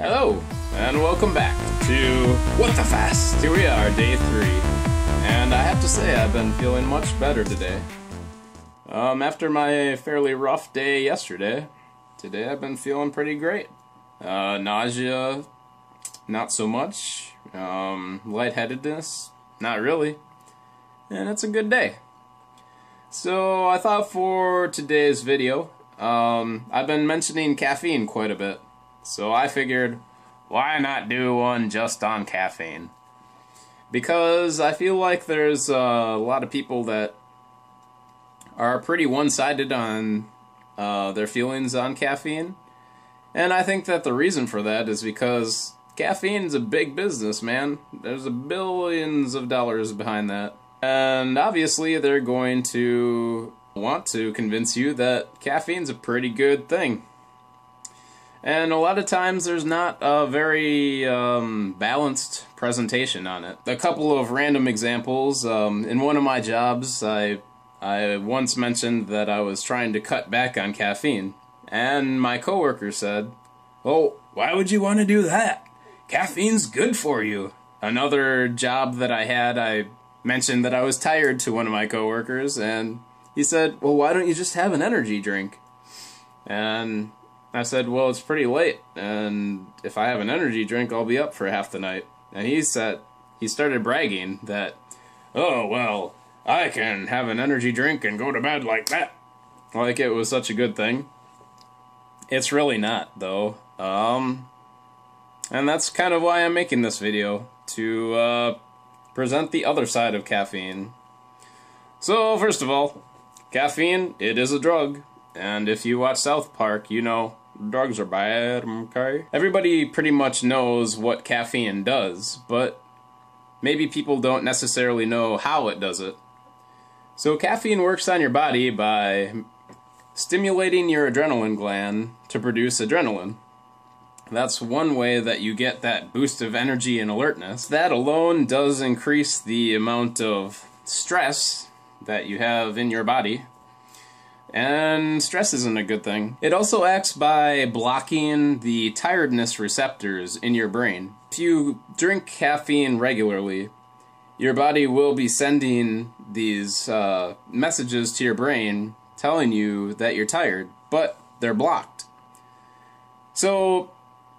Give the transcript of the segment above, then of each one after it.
Hello, and welcome back to What the Fast. Here we are, day 3, and I have to say I've been feeling much better today. After my fairly rough day yesterday, today I've been feeling pretty great. Nausea, not so much. Lightheadedness, not really. And it's a good day. So I thought for today's video, I've been mentioning caffeine quite a bit. So I figured, why not do one just on caffeine? Because I feel like there's a lot of people that are pretty one-sided on their feelings on caffeine. And I think that the reason for that is because caffeine's a big business, man. There's billions of dollars behind that. And obviously they're going to want to convince you that caffeine's a pretty good thing. And a lot of times there's not a very balanced presentation on it. A couple of random examples. In one of my jobs, I once mentioned that I was trying to cut back on caffeine. And my coworker said, "Oh, why would you want to do that? Caffeine's good for you." Another job that I had, I mentioned that I was tired to one of my coworkers, and he said, "Well, why don't you just have an energy drink?" And I said, "Well, it's pretty late, and if I have an energy drink, I'll be up for half the night." And he started bragging that, "Oh, well, I can have an energy drink and go to bed like that." Like it was such a good thing. It's really not, though. And that's kind of why I'm making this video, to present the other side of caffeine. So, first of all, caffeine, it is a drug. And if you watch South Park, you know, drugs are bad, okay? Everybody pretty much knows what caffeine does, but maybe people don't necessarily know how it does it. So caffeine works on your body by stimulating your adrenaline gland to produce adrenaline. That's one way that you get that boost of energy and alertness. That alone does increase the amount of stress that you have in your body. And stress isn't a good thing. It also acts by blocking the tiredness receptors in your brain. If you drink caffeine regularly, your body will be sending these messages to your brain telling you that you're tired, but they're blocked. So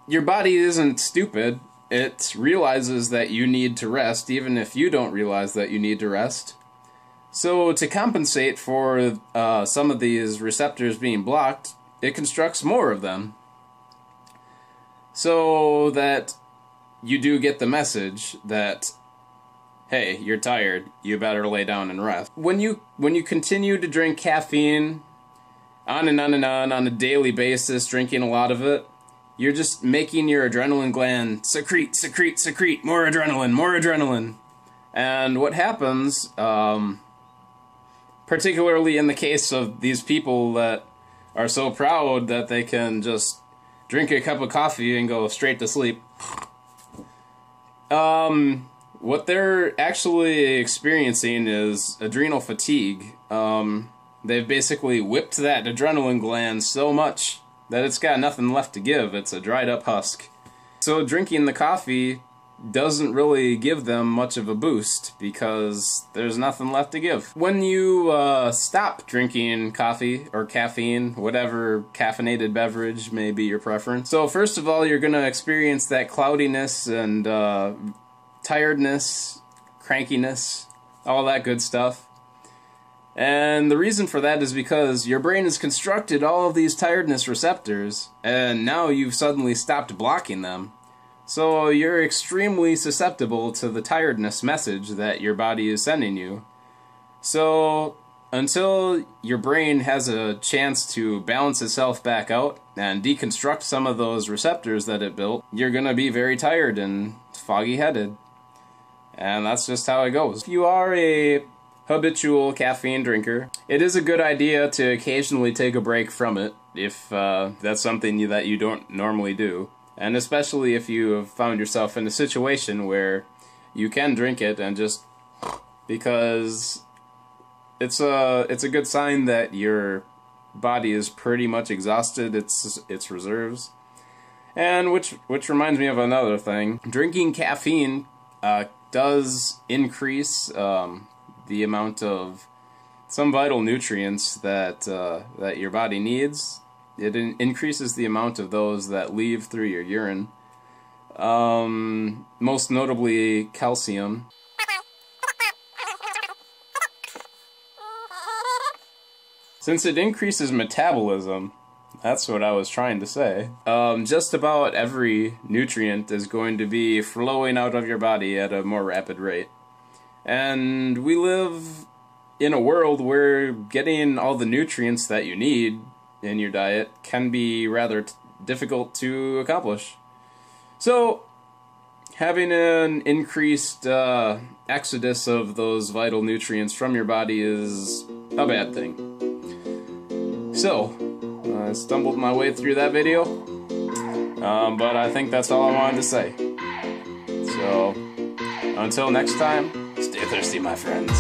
your body isn't stupid. It realizes that you need to rest, even if you don't realize that you need to rest. So to compensate for some of these receptors being blocked, it constructs more of them, so that you do get the message that, hey, you're tired, you better lay down and rest. When you continue to drink caffeine on and on and on a daily basis, drinking a lot of it, you're just making your adrenaline gland secrete more adrenaline. And what happens, particularly in the case of these people that are so proud that they can just drink a cup of coffee and go straight to sleep, what they're actually experiencing is adrenal fatigue. They've basically whipped that adrenaline gland so much that it's got nothing left to give. It's a dried up husk. So drinking the coffee doesn't really give them much of a boost because there's nothing left to give. When you stop drinking coffee or caffeine, whatever caffeinated beverage may be your preference. So first of all, you're going to experience that cloudiness and tiredness, crankiness, all that good stuff. And the reason for that is because your brain has constructed all of these tiredness receptors, and now you've suddenly stopped blocking them. So you're extremely susceptible to the tiredness message that your body is sending you. So until your brain has a chance to balance itself back out and deconstruct some of those receptors that it built, you're going to be very tired and foggy-headed. And that's just how it goes. If you are a habitual caffeine drinker, it is a good idea to occasionally take a break from it if that's something that you don't normally do. And especially if you have found yourself in a situation where you can drink it and just, because it's a good sign that your body is pretty much exhausted its reserves. And which reminds me of another thing. Drinking caffeine does increase the amount of some vital nutrients that that your body needs. It increases the amount of those that leave through your urine. Most notably calcium. Since it increases metabolism, that's what I was trying to say. Just about every nutrient is going to be flowing out of your body at a more rapid rate. And we live in a world where getting all the nutrients that you need in your diet can be rather difficult to accomplish. So, having an increased exodus of those vital nutrients from your body is a bad thing. So, I stumbled my way through that video, but I think that's all I wanted to say. So, until next time, stay thirsty, my friends.